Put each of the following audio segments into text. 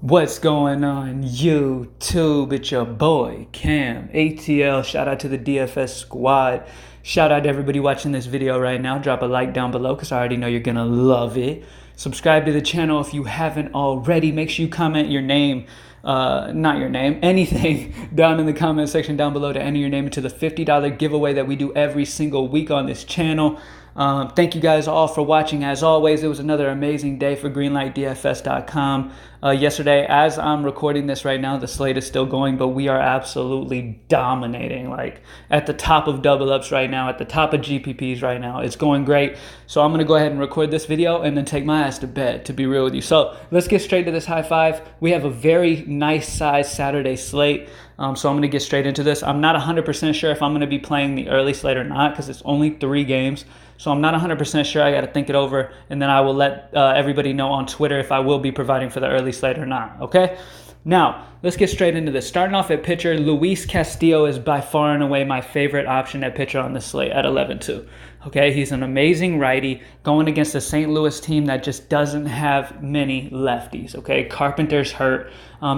What's going on YouTube? It's your boy camATL. Shout out to the DFS squad. Shout out to everybody watching this video right now. Drop a like down below because I already know you're gonna love it. Subscribe to the channel if you haven't already. Make sure you comment your name, not your name, anything down in the comment section down below to enter your name into the $50 giveaway that we do every single week on this channel. Thank you guys all for watching. As always, it was another amazing day for greenlightdfs.com. Yesterday, as I'm recording this right now, the slate is still going, but we are absolutely dominating, like at the top of double ups right now, at the top of GPPs right now. It's going great. So I'm going to go ahead and record this video and then take my ass to bed, to be real with you. So let's get straight to this high five. We have a very nice size Saturday slate. So I'm going to get straight into this. I'm not 100% sure if I'm going to be playing the early slate or not because it's only 3 games. So I'm not 100% sure. I got to think it over, and then I will let everybody know on Twitter if I will be providing for the early slate or not, okay? Now, let's get straight into this. Starting off at pitcher, Luis Castillo is by far and away my favorite option at pitcher on the slate at 11-2. Okay, he's an amazing righty going against a St. Louis team that just doesn't have many lefties. Okay, Carpenter's hurt.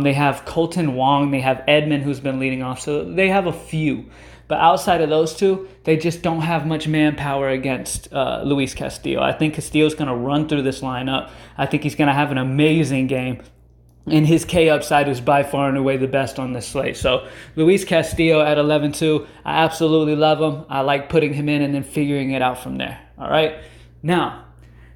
They have Colton Wong. They have Edman, who's been leading off. So they have a few. But outside of those two, they just don't have much manpower against Luis Castillo. I think Castillo's going to run through this lineup. I think he's going to have an amazing game. And his K upside is by far and away the best on this slate. So Luis Castillo at 11-2, I absolutely love him. I like putting him in and then figuring it out from there. All right. Now,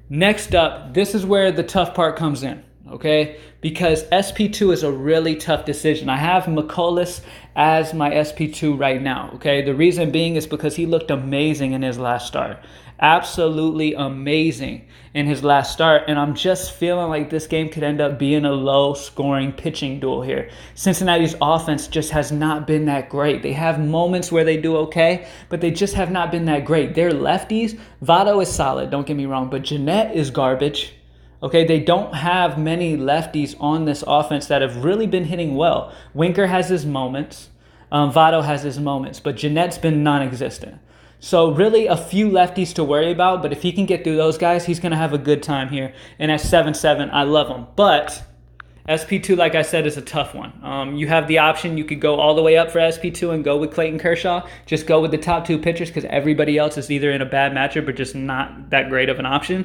next up, this is where the tough part comes in. Okay, because SP2 is a really tough decision. I have McCullers as my SP2 right now. Okay, the reason being is because he looked amazing in his last start. Absolutely amazing in his last start, and I'm just feeling like this game could end up being a low-scoring pitching duel here. Cincinnati's offense just has not been that great. They have moments where they do okay, but they just have not been that great. They're lefties. Votto is solid, don't get me wrong, but Jeanette is garbage. Okay, they don't have many lefties on this offense that have really been hitting well. Winker has his moments. Votto has his moments, but Jeanette's been non-existent. So really a few lefties to worry about, but if he can get through those guys, he's going to have a good time here. And at 7-7, I love him. But SP2, like I said, is a tough one. You have the option. You could go all the way up for SP2 and go with Clayton Kershaw. Just go with the top 2 pitchers because everybody else is either in a bad matchup or just not that great of an option.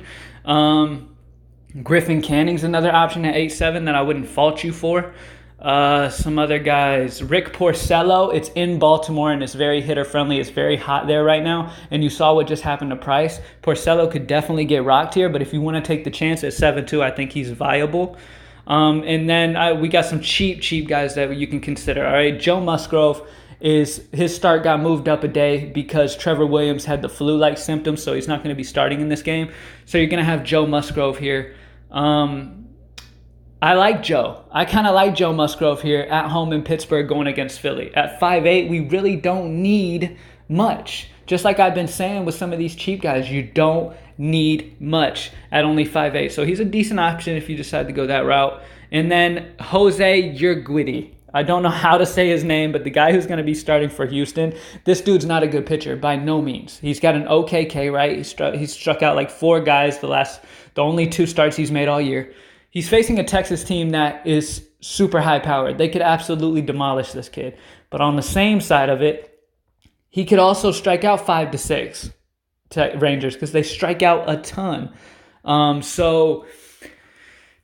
Griffin Canning's another option at 8-7 that I wouldn't fault you for. Some other guys. Rick Porcello. It's in Baltimore and it's very hitter-friendly. It's very hot there right now. And you saw what just happened to Price. Porcello could definitely get rocked here, but if you want to take the chance at 7-2, I think he's viable. And then we got some cheap guys that you can consider. All right, Joe Musgrove. His start got moved up a day because Trevor Williams had the flu-like symptoms, so he's not going to be starting in this game. So you're going to have Joe Musgrove here. I like Joe. I kind of like Joe Musgrove here at home in Pittsburgh going against Philly. At 5'8", we really don't need much. Just like I've been saying with some of these cheap guys, you don't need much at only 5'8". So he's a decent option if you decide to go that route. And then Jose Urquidy. I don't know how to say his name, but the guy who's going to be starting for Houston, this dude's not a good pitcher by no means. He's got an okay K, right? He's struck out like 4 guys the only 2 starts he's made all year. He's facing a Texas team that is super high powered. They could absolutely demolish this kid. But on the same side of it, he could also strike out 5 to 6 Rangers because they strike out a ton. So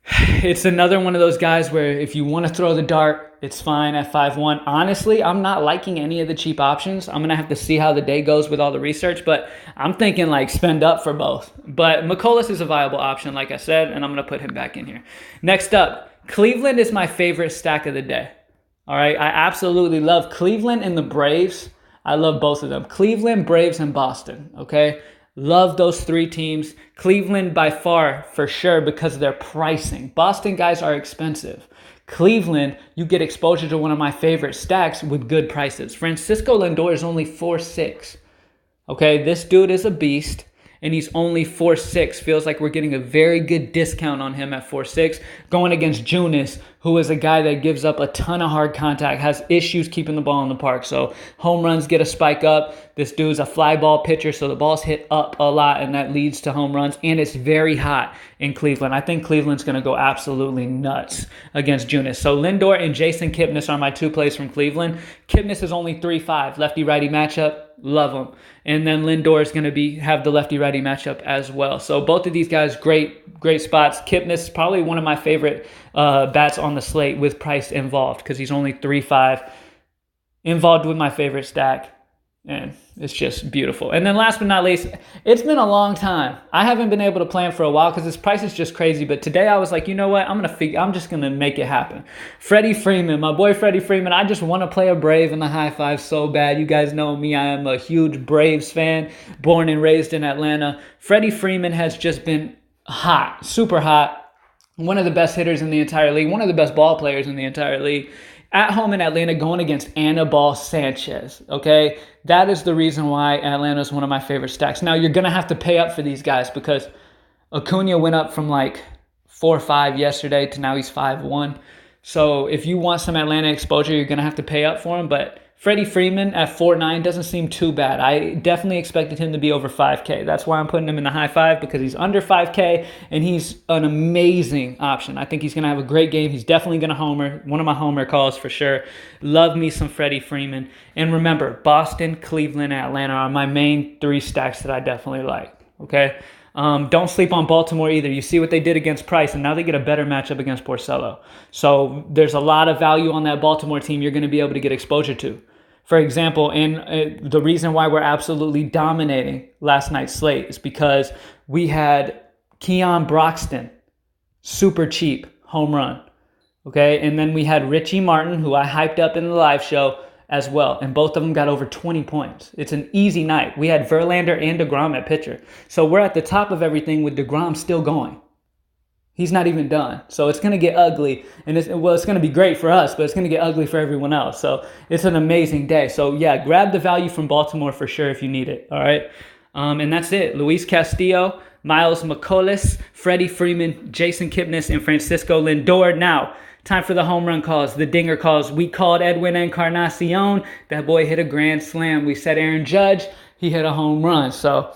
it's another one of those guys where if you want to throw the dart, it's fine at 5-1. Honestly, I'm not liking any of the cheap options. I'm going to have to see how the day goes with all the research, but I'm thinking like spend up for both. But McCullers is a viable option, like I said, and I'm going to put him back in here. Next up, Cleveland is my favorite stack of the day. All right, I absolutely love Cleveland and the Braves. I love both of them. Cleveland, Braves, and Boston, okay? Love those 3 teams. Cleveland by far, for sure, because of their pricing. Boston guys are expensive. Cleveland, you get exposure to one of my favorite stacks with good prices. Francisco Lindor is only 4.6. Okay, this dude is a beast. and he's only 4.6. Feels like we're getting a very good discount on him at 4.6. Going against Junis, who is a guy that gives up a ton of hard contact, has issues keeping the ball in the park. So home runs get a spike up. This dude's a fly ball pitcher, so the ball's hit up a lot, and that leads to home runs. And it's very hot in Cleveland. I think Cleveland's going to go absolutely nuts against Junis. So Lindor and Jason Kipnis are my 2 plays from Cleveland. Kipnis is only 3.5. Lefty-righty matchup. Love him. And then Lindor is going to have the lefty-righty matchup as well. So both of these guys, great spots. Kipnis is probably one of my favorite bats on the slate with price involved because he's only 3.5. Involved with my favorite stack. And it's just beautiful. And then last but not least, it's been a long time. I haven't been able to plan for a while because this price is just crazy. But today I was like, you know what? I'm just gonna make it happen. Freddie Freeman, my boy Freddie Freeman. I just want to play a Brave in the high five so bad. You guys know me. I am a huge Braves fan, born and raised in Atlanta. Freddie Freeman has just been hot, super hot. One of the best hitters in the entire league. One of the best ball players in the entire league. At home in Atlanta, going against Anibal Sanchez, okay? That is the reason why Atlanta is one of my favorite stacks. Now, you're going to have to pay up for these guys because Acuna went up from like 4.5 yesterday to now he's 5.1. So if you want some Atlanta exposure, you're going to have to pay up for him. But Freddie Freeman at 4.9 doesn't seem too bad. I definitely expected him to be over 5K. That's why I'm putting him in the high five, because he's under 5K and he's an amazing option. I think he's going to have a great game. He's definitely going to homer. One of my homer calls for sure. Love me some Freddie Freeman. And remember, Boston, Cleveland, and Atlanta are my main 3 stacks that I definitely like. Okay? Don't sleep on Baltimore either. You see what they did against Price, and now they get a better matchup against Porcello. So there's a lot of value on that Baltimore team you're going to be able to get exposure to. For example, and the reason why we're absolutely dominating last night's slate is because we had Keon Broxton, super cheap, home run. Okay, and then we had Richie Martin, who I hyped up in the live show as well, and both of them got over 20 points. It's an easy night. We had Verlander and DeGrom at pitcher. So we're at the top of everything with DeGrom still going. He's not even done. So it's going to get ugly. And it's going to be great for us, but it's going to get ugly for everyone else. So it's an amazing day. So yeah, grab the value from Baltimore for sure if you need it. All right. And that's it. Luis Castillo, Miles McCullough, Freddie Freeman, Jason Kipnis, and Francisco Lindor. Now, time for the home run calls, the dinger calls. We called Edwin Encarnacion. That boy hit a grand slam. We said Aaron Judge. He hit a home run. So,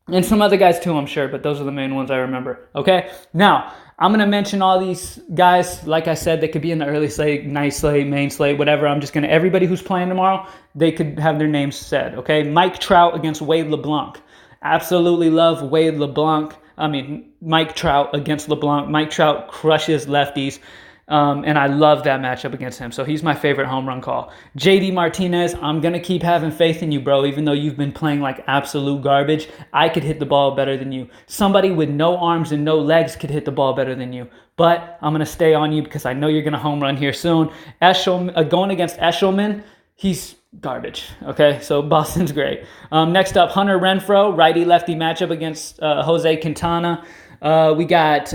and some other guys too, I'm sure, but those are the main ones I remember. Okay, now I'm going to mention all these guys. Like I said, they could be in the early slate, night slate, main slate, whatever. I'm just going to, everybody who's playing tomorrow, they could have their names said. Okay, Mike Trout against Wade LeBlanc. Absolutely love Wade LeBlanc. Mike Trout against LeBlanc. Mike Trout crushes lefties. And I love that matchup against him. So he's my favorite home run call. JD Martinez, I'm going to keep having faith in you, bro. Even though you've been playing like absolute garbage, I could hit the ball better than you. Somebody with no arms and no legs could hit the ball better than you. But I'm going to stay on you because I know you're going to home run here soon. Going against Eshelman, he's garbage. Okay, so Boston's great. Next up, Hunter Renfroe, righty-lefty matchup against Jose Quintana. We got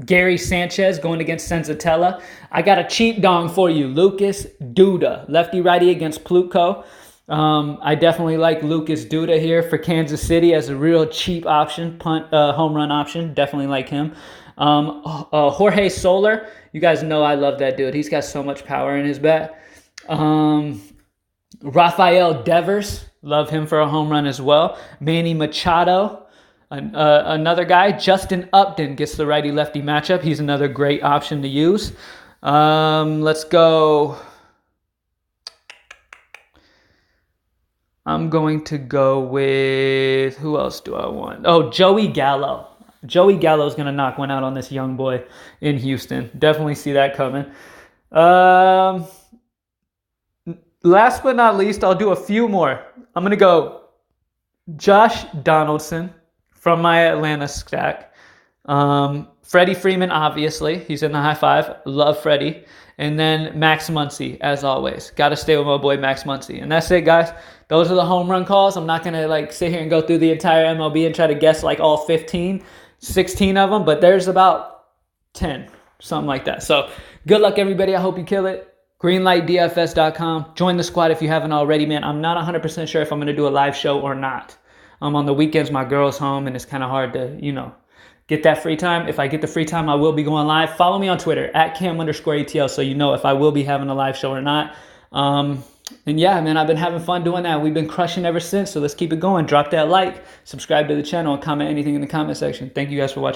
Gary Sanchez going against Senzatella. I got a cheap dong for you, Lucas Duda, lefty-righty against Plutko. I definitely like Lucas Duda here for Kansas City as a real cheap option, home run option. Definitely like him. Jorge Soler, you guys know I love that dude. He's got so much power in his bat. Rafael Devers, love him for a home run as well. Manny Machado. Another guy, Justin Upton, gets the righty-lefty matchup. He's another great option to use. Let's go. I'm going to go with, who else do I want? Oh, Joey Gallo. Joey Gallo is going to knock one out on this young boy in Houston. Definitely see that coming. Last but not least, I'll do a few more. I'm going to go Josh Donaldson from my Atlanta stack. Freddie Freeman, obviously. He's in the high five. Love Freddie. And then Max Muncy, as always. Got to stay with my boy Max Muncy. And that's it, guys. Those are the home run calls. I'm not going to sit here and go through the entire MLB and try to guess all 15, 16 of them. But there's about 10, something like that. So good luck, everybody. I hope you kill it. Greenlightdfs.com. Join the squad if you haven't already, man. I'm not 100% sure if I'm going to do a live show or not. On the weekends, my girl's home, and it's kind of hard to, get that free time. If I get the free time, I will be going live. Follow me on Twitter at cam_ATL so you know if I will be having a live show or not. And yeah, man, I've been having fun doing that. We've been crushing ever since. So let's keep it going. Drop that like, subscribe to the channel, and comment anything in the comment section. Thank you guys for watching.